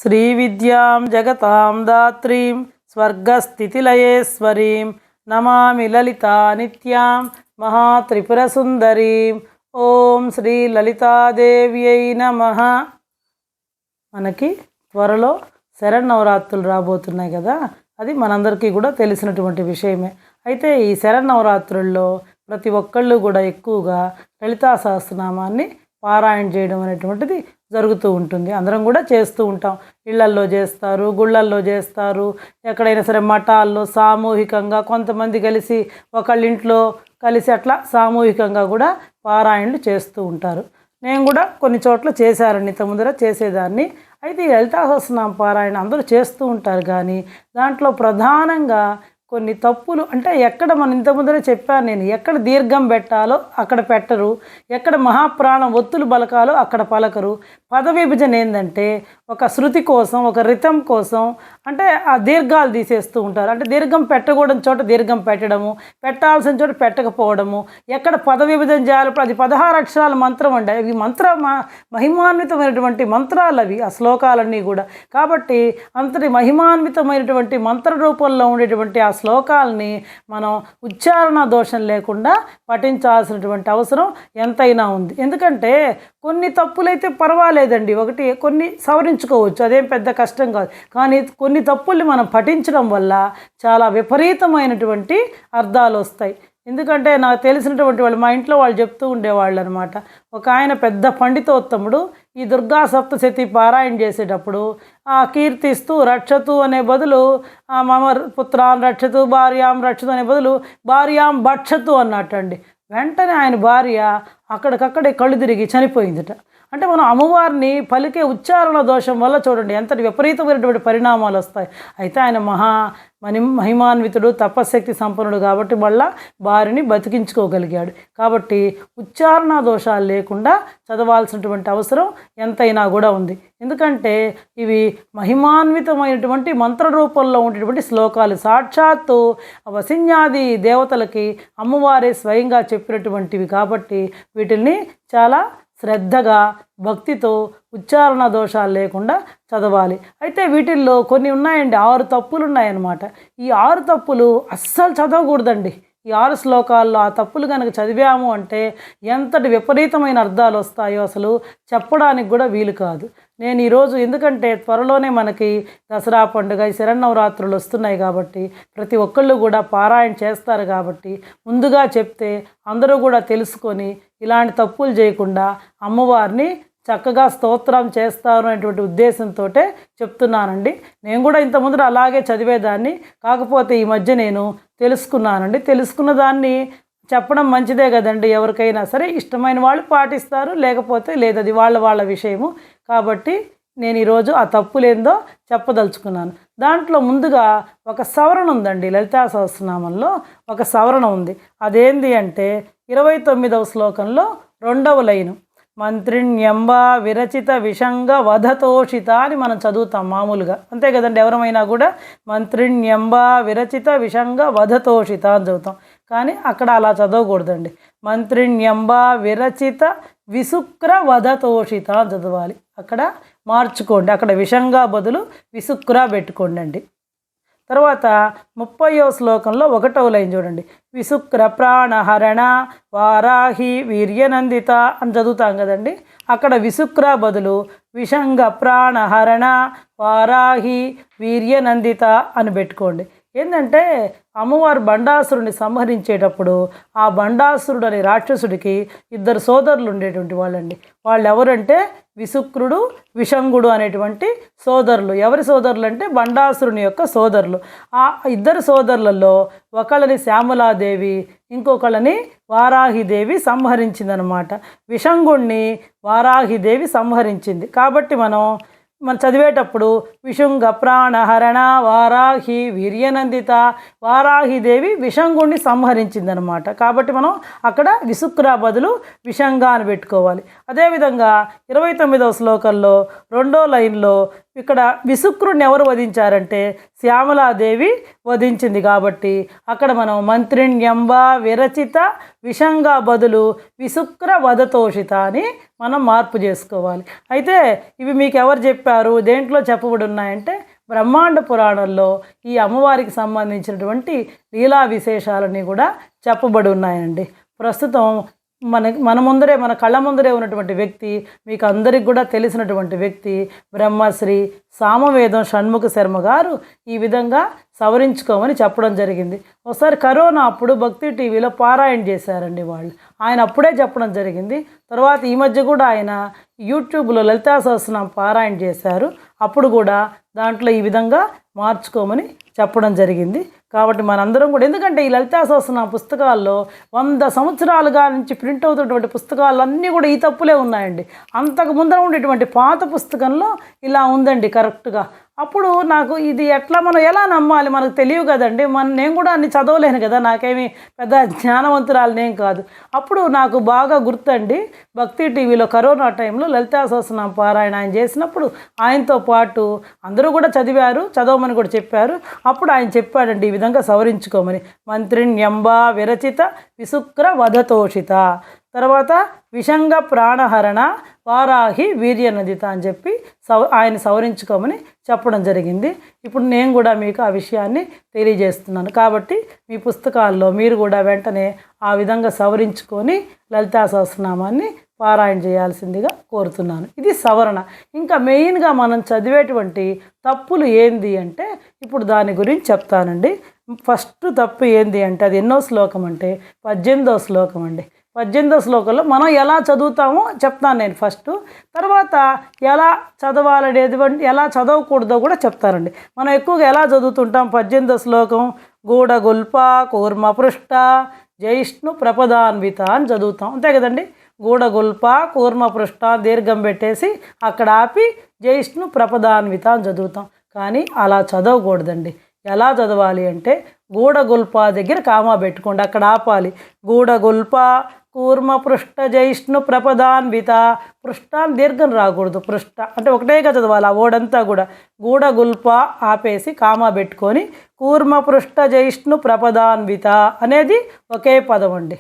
శ్రీవిద్యాం జగతాం దాత్రీం స్వర్గస్థితిలయేశ్వరీం నమామి లలితా నిత్యాం మహాత్రిపురసుందరీం. ఓం శ్రీ లలితాదేవ్యై నమః. మనకి త్వరలో శరన్నవరాత్రులు రాబోతున్నాయి కదా, అది మనందరికీ కూడా తెలిసినటువంటి విషయమే. అయితే ఈ శరన్నవరాత్రుల్లో ప్రతి ఒక్కళ్ళు కూడా ఎక్కువగా లలితా సహస్రనామాన్ని పారాయణ చేయడం అనేటువంటిది జరుగుతూ ఉంటుంది. అందరం కూడా చేస్తూ ఉంటాం. ఇళ్లల్లో చేస్తారు, గుళ్ళల్లో చేస్తారు, ఎక్కడైనా సరే మఠాల్లో సామూహికంగా కొంతమంది కలిసి ఒకళ్ళ ఇంట్లో కలిసి అట్లా సామూహికంగా కూడా పారాయణలు చేస్తూ ఉంటారు. నేను కూడా కొన్ని చోట్ల చేశారండి, ఇంత ముందర చేసేదాన్ని. అయితే ఈ లలితా సహస్రనామ పారాయణ అందరూ చేస్తూ ఉంటారు, కానీ దాంట్లో ప్రధానంగా కొన్ని తప్పులు అంటే ఎక్కడ మనం ఇంత ముందరే చెప్పాను నేను, ఎక్కడ దీర్ఘం పెట్టాలో అక్కడ పెట్టరు, ఎక్కడ మహాప్రాణం ఒత్తులు పలకాలో అక్కడ పలకరు. పద విభజన ఏంటంటే ఒక శృతి కోసం, ఒక రితం కోసం అంటే ఆ దీర్ఘాలు తీసేస్తూ ఉంటారు. అంటే దీర్ఘం పెట్టకూడని చోట దీర్ఘం పెట్టడము, పెట్టాల్సిన చోట పెట్టకపోవడము, ఎక్కడ పద విభజన చేయాలి. అది 16 అక్షరాల మంత్రం అండి. అవి మహిమాన్వితమైనటువంటి మంత్రాలు అవి, ఆ శ్లోకాలన్నీ కూడా. కాబట్టి అంతటి మహిమాన్వితమైనటువంటి మంత్ర రూపంలో ఉండేటువంటి ఆ శ్లోకాలని మనం ఉచ్చారణ దోషం లేకుండా పఠించాల్సినటువంటి అవసరం ఎంతైనా ఉంది. ఎందుకంటే కొన్ని తప్పులైతే పర్వాలేదండి, ఒకటి కొన్ని సవరించుకోవచ్చు, అదేం పెద్ద కష్టం కాదు. కానీ కొన్ని తప్పుల్ని మనం పఠించడం వల్ల చాలా విపరీతమైనటువంటి అర్థాలు వస్తాయి. ఎందుకంటే నాకు తెలిసినటువంటి వాళ్ళు, మా ఇంట్లో వాళ్ళు చెప్తూ ఉండేవాళ్ళు అనమాట. ఒక ఆయన పెద్ద పండితోత్తముడు ఈ దుర్గా సప్తశతి పారాయణ చేసేటప్పుడు ఆ కీర్తిస్తూ రక్షతు అనే బదులు మమ పుత్రాన్ రక్షతు భార్యాం రక్షతు అనే బదులు భార్యాం భక్షతు అన్నట్టండి. వెంటనే ఆయన భార్య అక్కడికక్కడే కళ్ళు తిరిగి చనిపోయిందిట. అంటే మనం అమ్మవారిని పలికే ఉచ్చారణ దోషం వల్ల చూడండి ఎంతటి విపరీతమైనటువంటి పరిణామాలు వస్తాయి. అయితే ఆయన మహిమాన్వితుడు, తపశక్తి సంపన్నుడు కాబట్టి మళ్ళా భార్యని బతికించుకోగలిగాడు. కాబట్టి ఉచ్చారణ దోషాలు లేకుండా చదవాల్సినటువంటి అవసరం ఎంతైనా కూడా ఉంది. ఎందుకంటే ఇవి మహిమాన్వితమైనటువంటి మంత్ర రూపంలో ఉండేటువంటి శ్లోకాలు. సాక్షాత్తు వసిన్యాది దేవతలకి అమ్మవారే స్వయంగా చెప్పినటువంటివి కాబట్టి వీటిల్ని చాలా శ్రద్ధగా, భక్తితో, ఉచ్చారణ దోషాలు లేకుండా చదవాలి. అయితే వీటిల్లో కొన్ని ఉన్నాయండి, 6 తప్పులు ఉన్నాయన్నమాట. ఈ 6 తప్పులు అస్సలు చదవకూడదండి. ఈ 6 శ్లోకాల్లో ఆ తప్పులు కనుక చదివాము అంటే ఎంతటి విపరీతమైన అర్థాలు వస్తాయో అసలు చెప్పడానికి కూడా వీలు కాదు. నేను ఈరోజు ఎందుకంటే త్వరలోనే మనకి దసరా పండుగ, ఈ శరన్నవరాత్రులు వస్తున్నాయి కాబట్టి ప్రతి ఒక్కళ్ళు కూడా పారాయణ చేస్తారు కాబట్టి ముందుగా చెప్తే అందరూ కూడా తెలుసుకొని ఇలాంటి తప్పులు చేయకుండా అమ్మవారిని చక్కగా స్తోత్రం చేస్తారు అనేటువంటి ఉద్దేశంతో చెప్తున్నానండి. నేను కూడా ఇంతకుముందు అలాగే చదివేదాన్ని, కాకపోతే ఈ మధ్య నేను తెలుసుకున్నానండి. తెలుసుకున్న దాన్ని చెప్పడం మంచిదే కదండి. ఎవరికైనా సరే ఇష్టమైన వాళ్ళు పాటిస్తారు, లేకపోతే లేదు, అది వాళ్ళ విషయము. కాబట్టి నేను ఈరోజు ఆ తప్పులేందో చెప్పదలుచుకున్నాను. దాంట్లో ముందుగా ఒక సవరణ ఉందండి. లలితా సహస్రనామంలో ఒక సవరణ ఉంది. అదేంటి అంటే 29వ శ్లోకంలో 2వ లైను, మంత్రిణ్యంబా విరచిత విషంగ వధతోషిత అని మనం చదువుతాం మామూలుగా, అంతే కదండి. ఎవరమైనా కూడా మంత్రిణ్యంబా విరచిత విషంగ వధతోషిత అని చదువుతాం. కానీ అక్కడ అలా చదవకూడదండి. మంత్రిణ్యంబా విరచిత విశుక్ర వధతోషిత అని చదవాలి. అక్కడ మార్చుకోండి, అక్కడ విషంగా బదులు విశుక్ర పెట్టుకోండి అండి. తర్వాత 30వ శ్లోకంలో 1వ లైన్ చూడండి, విశుక్ర ప్రాణహరణ వారాహి వీర్యనందిత అని చదువుతాం కదండి. అక్కడ విశుక్ర బదులు విషంగ ప్రాణహరణ వారాహి వీర్యనందిత అని పెట్టుకోండి. ఏంటంటే అమ్మవారు బండాసురుని సంహరించేటప్పుడు ఆ బండాసురుడు అనే రాక్షసుడికి 2 సోదరులు ఉండేటువంటి వాళ్ళండి. వాళ్ళు ఎవరంటే విశుక్రుడు, విషంగుడు అనేటువంటి సోదరులు. ఎవరి సోదరులు అంటే బండాసురుని యొక్క సోదరులు. ఆ 2 సోదరులలో ఒకళ్ళని శ్యామలాదేవి, ఇంకొకళ్ళని వారాహిదేవి సంహరించిందనమాట. విషంగుణ్ణి వారాహిదేవి సంహరించింది. కాబట్టి మనం చదివేటప్పుడు విశుంగ ప్రాణహరణ వారాహి వీర్యనందిత. వారాహిదేవి విషంగుణ్ణి సంహరించిందనమాట. కాబట్టి మనం అక్కడ విసుక్ర బదులు విషంగా అని పెట్టుకోవాలి. అదేవిధంగా 29వ శ్లోకంలో 2వ లైన్లో ఇక్కడ విసుక్రుడిని ఎవరు వధించారంటే శ్యామలాదేవి వధించింది. కాబట్టి అక్కడ మనం మంత్రిణ్యంబ విరచిత విషంగా బదులు విసుక్ర వధతోషిత అని మనం మార్పు చేసుకోవాలి. అయితే ఇవి మీకు ఎవరు చెప్పారు, దేంట్లో చెప్పబడి ఉన్నాయంటే బ్రహ్మాండ పురాణంలో ఈ అమ్మవారికి సంబంధించినటువంటి లీలా విశేషాలన్నీ కూడా చెప్పబడి ఉన్నాయండి. ప్రస్తుతం మన ముందరే, మన కళ్ళ ముందరే ఉన్నటువంటి వ్యక్తి, మీకు అందరికి కూడా తెలిసినటువంటి వ్యక్తి బ్రహ్మశ్రీ సామవేదం షణ్ముఖ శర్మ గారు ఈ విధంగా సవరించుకోమని చెప్పడం జరిగింది. ఒకసారి కరోనా అప్పుడు భక్తి టీవీలో పారాయణ చేశారండి వాళ్ళు. ఆయన అప్పుడే చెప్పడం జరిగింది. తర్వాత ఈ మధ్య కూడా ఆయన యూట్యూబ్లో లలితా సహస్రనామం పారాయణ చేశారు. అప్పుడు కూడా దాంట్లో ఈ విధంగా మార్చుకోమని చెప్పడం జరిగింది. కాబట్టి మనందరం కూడా, ఎందుకంటే ఈ లలితా సహస్రనామ పుస్తకాల్లో 100 సంవత్సరాలుగా నుంచి ప్రింట్ అవుతున్నటువంటి పుస్తకాలన్నీ కూడా ఈ తప్పులే ఉన్నాయండి. అంతకు ముందర ఉండేటువంటి పాత పుస్తకంలో ఇలా ఉందండి కరెక్ట్గా. అప్పుడు నాకు ఇది ఎట్లా, మనం ఎలా నమ్మాలి, మనకు తెలియదు కదండి. నేను కూడా అన్ని చదవలేను కదా, నాకేమి పెద్ద జ్ఞానవంతురాలనేం కాదు. అప్పుడు నాకు బాగా గుర్తండి, భక్తి టీవీలో కరోనా టైంలో లలితా సహస్రనామ పారాయణ ఆయన చేసినప్పుడు ఆయనతో పాటు అందరూ కూడా చదివారు, చదవమని కూడా చెప్పారు. అప్పుడు ఆయన చెప్పాడండి ఈ విధంగా సవరించుకోమని. మంత్రిణ్యంబ విరచిత విసుక్ర వధతోషిత, తర్వాత విషంగ ప్రాణహరణ వారాహి వీర్యనదిత అని చెప్పి ఆయన సవరించుకోమని చెప్పడం జరిగింది. ఇప్పుడు నేను కూడా మీకు ఆ విషయాన్ని తెలియజేస్తున్నాను. కాబట్టి మీ పుస్తకాల్లో మీరు కూడా వెంటనే ఆ విధంగా సవరించుకొని లలితా సహస్రనామాన్ని పారాయణ చేయాల్సిందిగా కోరుతున్నాను. ఇది సవరణ. ఇంకా మెయిన్గా మనం చదివేటువంటి తప్పులు ఏంది అంటే ఇప్పుడు దాని గురించి చెప్తానండి. ఫస్ట్ తప్పు ఏంది అంటే అది ఎన్నో శ్లోకం అంటే 18వ శ్లోకం అండి. 18వ శ్లోకంలో మనం ఎలా చదువుతామో చెప్తాను నేను ఫస్ట్. తర్వాత ఎలా చదవాలనేది, ఎలా చదవకూడదో కూడా చెప్తారండి. మనం ఎక్కువగా ఎలా చదువుతుంటాం, 18వ శ్లోకం గూఢగుల్ప కూర్మ పృష్ట జైష్ణు ప్రపదాన్విత అని చదువుతాం, అంతే కదండి. గూఢగుల్ప కూర్మ పృష్ట దీర్ఘం పెట్టేసి అక్కడ ఆపి జైష్ణు ప్రపదాన్విత అని చదువుతాం. కానీ అలా చదవకూడదండి. ఎలా చదవాలి అంటే గూఢగుల్ప దగ్గర కామా పెట్టుకోండి, అక్కడ ఆపాలి. గూఢగుల్ప కూర్మ పృష్ట జైష్ణు ప్రపదాన్విత, పృష్టాన్ని దీర్ఘం రాకూడదు, పృష్ట అంటే ఒకటేగా చదవాలి ఆ ఓడంతా కూడా. గూఢగుల్ప ఆపేసి కామా పెట్టుకొని కూర్మ పృష్ట జైష్ణు ప్రపదాన్విత అనేది ఒకే పదం అండి.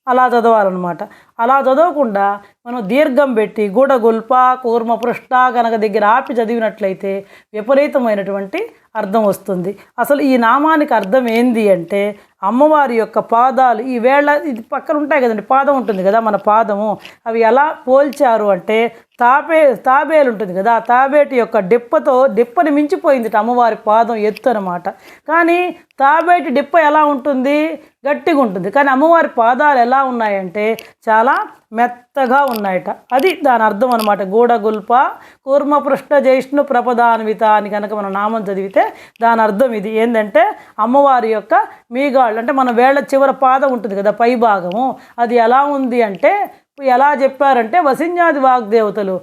అలా చదవాలన్నమాట. అలా చదవకుండా మనం దీర్ఘం పెట్టి గూఢగుల్ప కూర్మ పృష్ట కనుక దగ్గర ఆపి చదివినట్లయితే విపరీతమైనటువంటి అర్థం వస్తుంది. అసలు ఈ నామానికి అర్థం ఏంది అంటే అమ్మవారి యొక్క పాదాలు, ఈ వేళ్ళ ఇది పక్కన ఉంటాయి కదండి, పాదం ఉంటుంది కదా మన పాదము, అవి ఎలా పోల్చారు అంటే తాబేలు ఉంటుంది కదా, ఆ తాబేటి యొక్క డిప్పని మించిపోయింది అమ్మవారి పాదం ఎత్తు అనమాట. కానీ తాబేటి డిప్ప ఎలా ఉంటుంది, గట్టిగా ఉంటుంది. కానీ అమ్మవారి పాదాలు ఎలా ఉన్నాయంటే చాలా మెత్తగా ఉన్నాయట. అది దాని అర్థం అనమాట. గూఢగుల్ప కూర్మ పృష్ట జైష్ణు ప్రపదాన్విత అని కనుక మనం నామం చదివితే దాని అర్థం ఇది ఏంటంటే అమ్మవారి యొక్క మీగాళ్ళు అంటే మన వేళ్ళ చివర పాదం ఉంటుంది కదా పై భాగము, అది ఎలా ఉంది అంటే ఎలా చెప్పారంటే వసిన్యాది వాగ్దేవతలు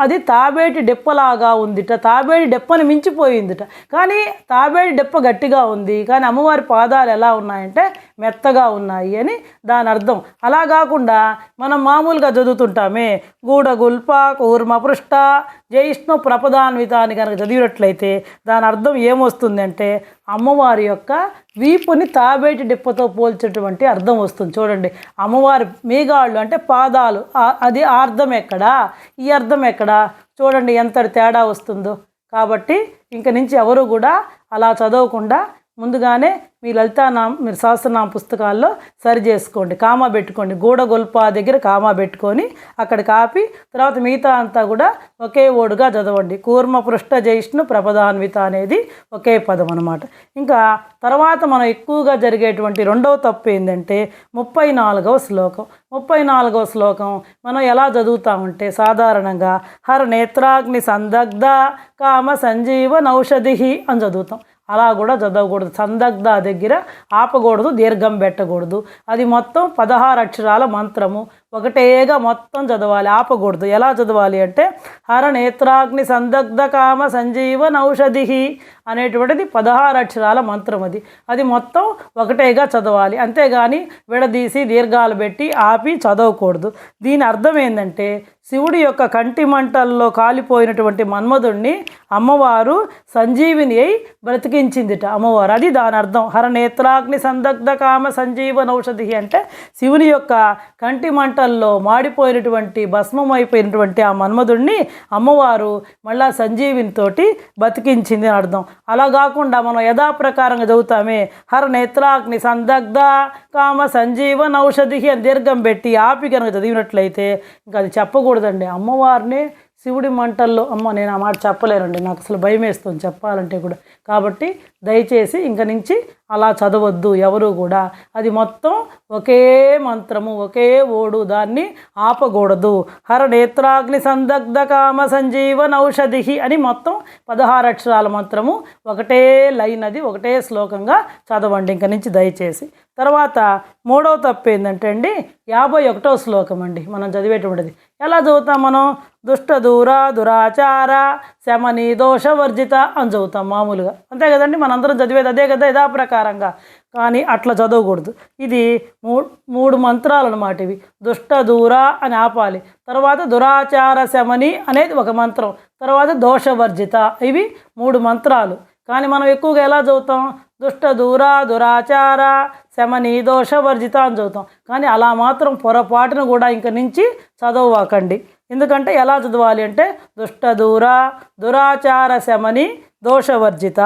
అది తాబేటి డెప్పలాగా ఉందిట, తాబేటి డెప్పని మించిపోయిందిట. కానీ తాబేటి డెప్ప గట్టిగా ఉంది, కానీ అమ్మవారి పాదాలు ఎలా ఉన్నాయంటే మెత్తగా ఉన్నాయి అని దాని అర్థం. అలా కాకుండా మనం మామూలుగా చదువుతుంటామే గూఢగుల్ప కూర్మ పృష్ట జైష్ణు ప్రపదాన్విత అని కనుక చదివినట్లయితే దాని అర్థం ఏమొస్తుందంటే అమ్మవారి యొక్క వీపుని తాబేటి డిప్పతో పోల్చేటువంటి అర్థం వస్తుంది. చూడండి, అమ్మవారి మీగాళ్ళు అంటే పాదాలు, అది ఆ అర్థం ఎక్కడా, ఈ అర్థం ఎక్కడా, చూడండి ఎంతటి తేడా వస్తుందో. కాబట్టి ఇంక నుంచి ఎవరు కూడా అలా చదవకుండా ముందుగానే మీ మీరు సహస్రనామ పుస్తకాల్లో సరి చేసుకోండి, కామా పెట్టుకోండి. గూఢగుల్ప దగ్గర కామా పెట్టుకొని అక్కడ కాపి తర్వాత మిగతా అంతా కూడా ఒకే ఓడుగా చదవండి. కూర్మ పృష్ట జైష్ణు ప్రపదాన్విత అనేది ఒకే పదం అనమాట. ఇంకా తర్వాత మనం ఎక్కువగా జరిగేటువంటి రెండవ తప్పు ఏంటంటే 34వ శ్లోకం. 34వ శ్లోకం మనం ఎలా చదువుతామంటే సాధారణంగా హర నేత్రాగ్ని సందగ్ధ కామ సంజీవ నౌషధి అని చదువుతాం. అలా కూడా చదవకూడదు. సందగ్ధ దగ్గర ఆపకూడదు, దీర్ఘం పెట్టకూడదు. అది మొత్తం 16 అక్షరాల మంత్రము. ఒకటేగా మొత్తం చదవాలి, ఆపకూడదు. ఎలా చదవాలి అంటే హర నేత్రాగ్ని సందగ్ధ కామ సంజీవన్ ఔషధి అనేటువంటిది 16 అక్షరాల మంత్రం. అది మొత్తం ఒకటేగా చదవాలి, అంతేగాని విడదీసి దీర్ఘాలు పెట్టి ఆపి చదవకూడదు. దీని అర్థం ఏంటంటే శివుడి యొక్క కంటి మంటల్లో కాలిపోయినటువంటి మన్మధుడిని అమ్మవారు సంజీవిని అయి బ్రతికించిందిట అమ్మవారు. అది దాని అర్థం. హర నేత్రాగ్ని సందగ్ధ కామ సంజీవన్ ఔషధి అంటే శివుని యొక్క కంటి మంటల్లో మాడిపోయినటువంటి భస్మం అయిపోయినటువంటి ఆ మన్మధుడిని అమ్మవారు మళ్ళా సంజీవినితోటి బతికించింది అని అర్థం. అలా కాకుండా మనం యథాప్రకారంగా చదువుతామే హర నేత్రాగ్ని సందగ్ధ కామ సంజీవన్ ఔషధి అని దీర్ఘం పెట్టి ఆపి కనుక చదివినట్లయితే ఇంకా అది చెప్పకూడదండి. అమ్మవారిని శివుడి మంటల్లో నేను ఆ మాట చెప్పలేనండి, నాకు అసలు భయం వేస్తుంది చెప్పాలంటే కూడా. కాబట్టి దయచేసి ఇంక నుంచి అలా చదవద్దు ఎవరు కూడా. అది మొత్తం ఒకే మంత్రము, ఒకే ఓడు, దాన్ని ఆపకూడదు. హర నేత్రాగ్ని సందగ్ధ కామ సంజీవన్ ఔషధి అని మొత్తం 16 అక్షరాల మంత్రము ఒకటే లైన్, అది ఒకటే శ్లోకంగా చదవండి ఇంక నుంచి దయచేసి. తర్వాత మూడవ తప్పు ఏంటంటే అండి 51వ శ్లోకం అండి మనం చదివేటువంటిది. ఎలా చదువుతాం మనం? దుష్ట దూర దురాచార శమని దోషవర్జిత అని చదువుతాం మామూలుగా, అంతే కదండి మనందరం చదివేది అదే కదా యథాప్రకారంగా. కానీ అట్లా చదవకూడదు. ఇది మూడు మంత్రాలు అన్నమాట ఇవి. దుష్ట దూర అని ఆపాలి, తర్వాత దురాచార శమని అనేది ఒక మంత్రం, తర్వాత దోషవర్జిత, ఇవి 3 మంత్రాలు. కానీ మనం ఎక్కువగా ఎలా చదువుతాం? దుష్ట దూర దురాచార శమని దోషవర్జిత అని చదువుతాం. కానీ అలా మాత్రం పొరపాటును కూడా ఇంక నుంచి చదవకండి. ఎందుకంటే ఎలా చదవాలి అంటే దుష్ట దూర దురాచార శమని దోషవర్జిత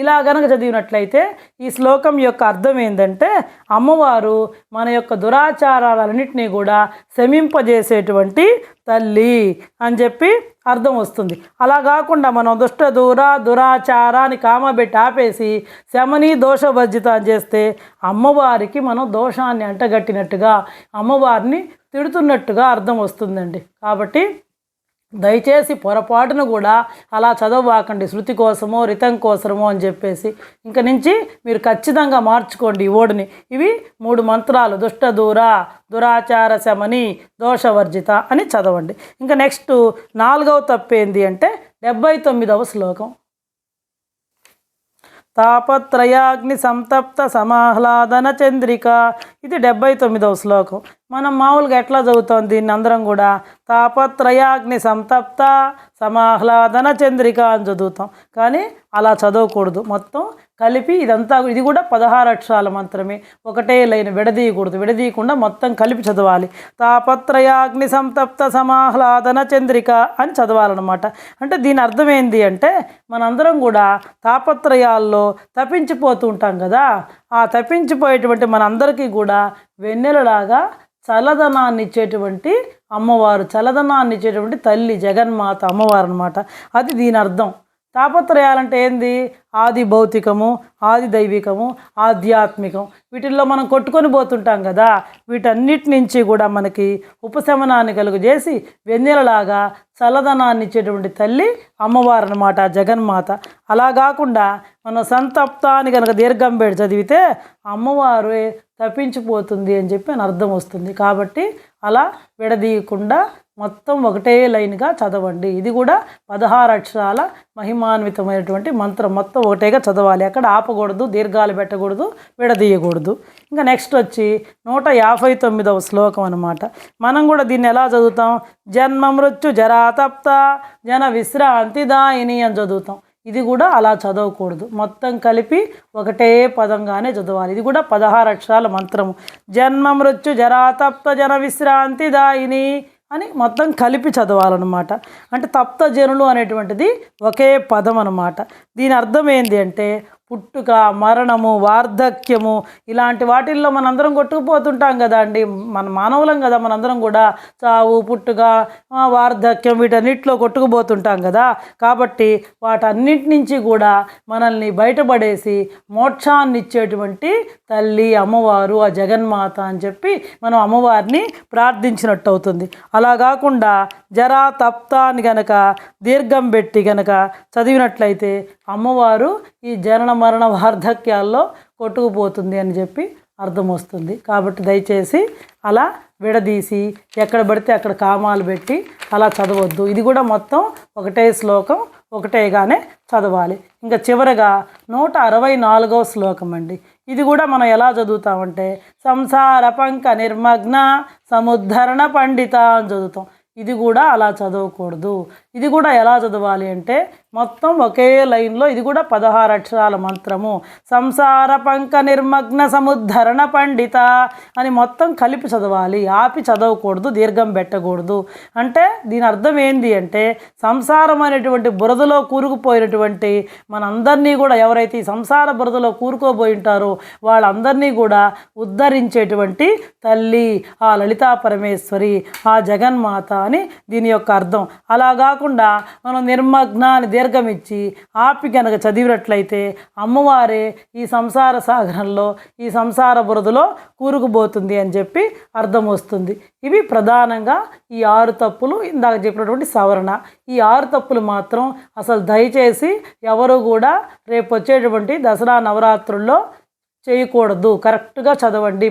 ఇలా గనక చదివినట్లయితే ఈ శ్లోకం యొక్క అర్థం ఏంటంటే అమ్మవారు మన యొక్క దురాచారాలన్నింటినీ కూడా శమింపజేసేటువంటి తల్లి అని చెప్పి అర్థం వస్తుంది. అలా కాకుండా మనం దుష్ట దూర దురాచారాన్ని కామబెట్టి ఆపేసి శమని దోషవర్జిత అని చేస్తే అమ్మవారికి మనం దోషాన్ని అంటగట్టినట్టుగా, అమ్మవారిని తిడుతున్నట్టుగా అర్థం వస్తుందండి. కాబట్టి దయచేసి పొరపాటును కూడా అలా చదవకండి, శృతి కోసమో రితం కోసమో అని చెప్పేసి. ఇంక నుంచి మీరు ఖచ్చితంగా మార్చుకోండి ఈ ఓడిని. ఇవి 3 మంత్రాలు, దుష్ట దూర దురాచార శమని దోషవర్జిత అని చదవండి. ఇంకా నెక్స్ట్ 4వ తప్పు ఏంది అంటే 79వ శ్లోకం. తాపత్రయాగ్ని సంతప్త సమాహ్లాదన చంద్రిక, ఇది 79వ శ్లోకం. మనం మామూలుగా ఎట్లా చదువుతాం దీన్ని అందరం కూడా? తాపత్రయాగ్ని సంతప్త సమాహ్లాదన చంద్రిక అని చదువుతాం. కానీ అలా చదవకూడదు, మొత్తం కలిపి ఇదంతా. ఇది కూడా 16 అక్షరాల మంత్రమే, ఒకటే లైన్, విడదీయకూడదు. విడదీయకుండా మొత్తం కలిపి చదవాలి. తాపత్రయాగ్ని సంతప్త సమాహ్లాదన చంద్రిక అని చదవాలన్నమాట. అంటే దీని అర్థం ఏంటి అంటే మనందరం కూడా తాపత్రయాల్లో తప్పించిపోతూ ఉంటాం కదా. ఆ తప్పించిపోయేటువంటి మనందరికీ కూడా వెన్నెలలాగా చల్లదనాన్ని ఇచ్చేటువంటి అమ్మవారు, చల్లదనాన్ని ఇచ్చేటువంటి తల్లి జగన్మాత అమ్మవారు అనమాట. అది దీని అర్థం. తాపత్రయాలంటే ఏంది? ఆది భౌతికము, ఆది దైవికము, ఆధ్యాత్మికం, వీటిల్లో మనం కొట్టుకొని పోతుంటాం కదా. వీటన్నిటి నుంచి కూడా మనకి ఉపశమనాన్ని కలుగజేసి వెన్నెలలాగా చల్లదనాన్ని ఇచ్చేటువంటి తల్లి అమ్మవారు అనమాట, జగన్మాత. అలా కాకుండా మనం సంతప్తాన్ని కనుక దీర్ఘం పెట్టి చదివితే అమ్మవారు తప్పించిపోతుంది అని చెప్పి అని అర్థం వస్తుంది. కాబట్టి అలా విడదీయకుండా మొత్తం ఒకటే లైన్గా చదవండి. ఇది కూడా 16 అక్షరాల మహిమాన్వితమైనటువంటి మంత్రం, మొత్తం ఒకటేగా చదవాలి. అక్కడ ఆపకూడదు, దీర్ఘాలు పెట్టకూడదు, విడదీయకూడదు. ఇంకా నెక్స్ట్ వచ్చి 159వ శ్లోకం అనమాట. మనం కూడా దీన్ని ఎలా చదువుతాం? జన్మ మృత్యు జరాతప్త జన విశ్రాంతి దాయిని అని చదువుతాం. ఇది కూడా అలా చదవకూడదు, మొత్తం కలిపి ఒకటే పదంగానే చదవాలి. ఇది కూడా 16 అక్షరాల మంత్రము. జన్మ మృత్యు జరాతప్త జన విశ్రాంతి దాయిని అని మొత్తం కలిపి చదవాలన్నమాట. అంటే తప్త జనులు అనేటువంటిది ఒకే పదం అన్నమాట. దీని అర్థం ఏంటి అంటే పుట్టుక, మరణము, వార్ధక్యము ఇలాంటి వాటిల్లో మనందరం కొట్టుకుపోతుంటాం కదా అండి. మన మానవులం కదా మనందరం కూడా. చావు, పుట్టుక, వార్ధక్యం వీటన్నిటిలో కొట్టుకుపోతుంటాం కదా. కాబట్టి వాటన్నిటి నుంచి కూడా మనల్ని బయటపడేసి మోక్షాన్ని ఇచ్చేటువంటి తల్లి అమ్మవారు, ఆ జగన్మాత అని చెప్పి మనం అమ్మవారిని ప్రార్థించినట్టు అవుతుంది. అలా కాకుండా జరా తప్త అని గనక దీర్ఘం పెట్టి గనక చదివినట్లయితే అమ్మవారు ఈ జనన మరణ వార్ధక్యాల్లో కొట్టుకుపోతుంది అని చెప్పి అర్థం వస్తుంది. కాబట్టి దయచేసి అలా విడదీసి ఎక్కడ పడితే అక్కడ కామాలు పెట్టి అలా చదవద్దు. ఇది కూడా మొత్తం ఒకటే శ్లోకం ఒకటేగానే చదవాలి. ఇంకా చివరగా 164వ శ్లోకం అండి. ఇది కూడా మనం ఎలా చదువుతామంటే సంసార పంక నిర్మగ్న సముద్ధరణ పండిత అని చదువుతాం. ఇది కూడా అలా చదవకూడదు. ఇది కూడా ఎలా చదవాలి అంటే మొత్తం ఒకే లైన్లో ఇది కూడా 16 అక్షరాల మంత్రము. సంసార పంక నిర్మగ్న సముద్ధరణ పండిత అని మొత్తం కలిపి చదవాలి. ఆపి చదవకూడదు, దీర్ఘం పెట్టకూడదు. అంటే దీని అర్థం ఏంది అంటే సంసారం అనేటువంటి బురదలో కూరుకుపోయినటువంటి మనందరినీ కూడా ఎవరైతే ఈ సంసార బురదలో కూరుకోబోయి ఉంటారో వాళ్ళందరినీ కూడా ఉద్ధరించేటువంటి తల్లి ఆ లలితా పరమేశ్వరి, ఆ జగన్మాత అని దీని యొక్క అర్థం. అలా కాకుండా మనం నిర్మగ్న అని దీర్ఘం ఇచ్చి ఆపి కనుక చదివినట్లయితే అమ్మవారే ఈ సంసార సాగరంలో ఈ సంసార బురదలో కూరుకుపోతుంది అని చెప్పి అర్థం వస్తుంది. ఇవి ప్రధానంగా ఈ 6 తప్పులు, ఇందాక చెప్పినటువంటి సవరణ. ఈ 6 తప్పులు మాత్రం అసలు దయచేసి ఎవరు కూడా రేపు వచ్చేటువంటి దసరా నవరాత్రుల్లో చేయకూడదు. కరెక్ట్గా చదవండి,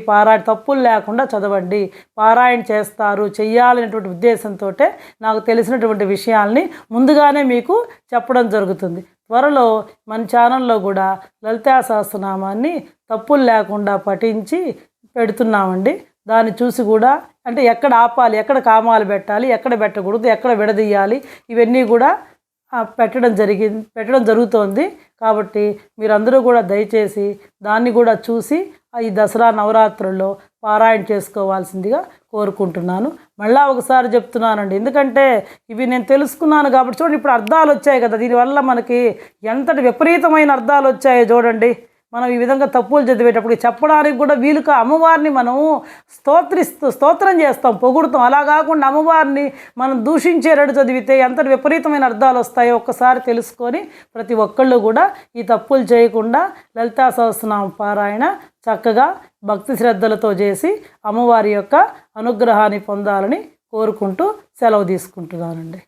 తప్పులు లేకుండా చదవండి. పారాయణ చేస్తారు, చెయ్యాలనేటువంటి ఉద్దేశంతో నాకు తెలిసినటువంటి విషయాల్ని ముందుగానే మీకు చెప్పడం జరుగుతుంది. త్వరలో మన ఛానల్లో కూడా లలితా సహస్రనామాన్ని తప్పులు లేకుండా పఠించి పెడుతున్నామండి. దాన్ని చూసి కూడా అంటే ఎక్కడ ఆపాలి, ఎక్కడ కామాలు పెట్టాలి, ఎక్కడ పెట్టకూడదు, ఎక్కడ విడదీయాలి, ఇవన్నీ కూడా పెట్టడం జరుగుతోంది. కాబట్టి మీరందరూ కూడా దయచేసి దాన్ని కూడా చూసి ఈ దసరా నవరాత్రుల్లో పారాయణ చేసుకోవాల్సిందిగా కోరుకుంటున్నాను. మళ్ళా ఒకసారి చెప్తున్నానండి, ఎందుకంటే ఇవి నేను తెలుసుకున్నాను కాబట్టి. చూడండి, ఇప్పుడు అర్థాలు వచ్చాయి కదా, దీనివల్ల మనకి ఎంతటి విపరీతమైన అర్థాలు వచ్చాయో చూడండి. మనం ఈ విధంగా తప్పులు చదివేటప్పుడు చెప్పడానికి కూడా వీలుగా అమ్మవారిని మనం స్తోత్రం చేస్తాం, పొగుడుతాం. అలా కాకుండా అమ్మవారిని మనం దూషించేటట్టు చదివితే ఎంతటి విపరీతమైన అర్థాలు వస్తాయో ఒక్కసారి తెలుసుకొని ప్రతి ఒక్కళ్ళు కూడా ఈ తప్పులు చేయకుండా లలితా సహస్రనామ పారాయణ చక్కగా భక్తి శ్రద్ధలతో చేసి అమ్మవారి యొక్క అనుగ్రహాన్ని పొందాలని కోరుకుంటూ సెలవు తీసుకుంటున్నానండి.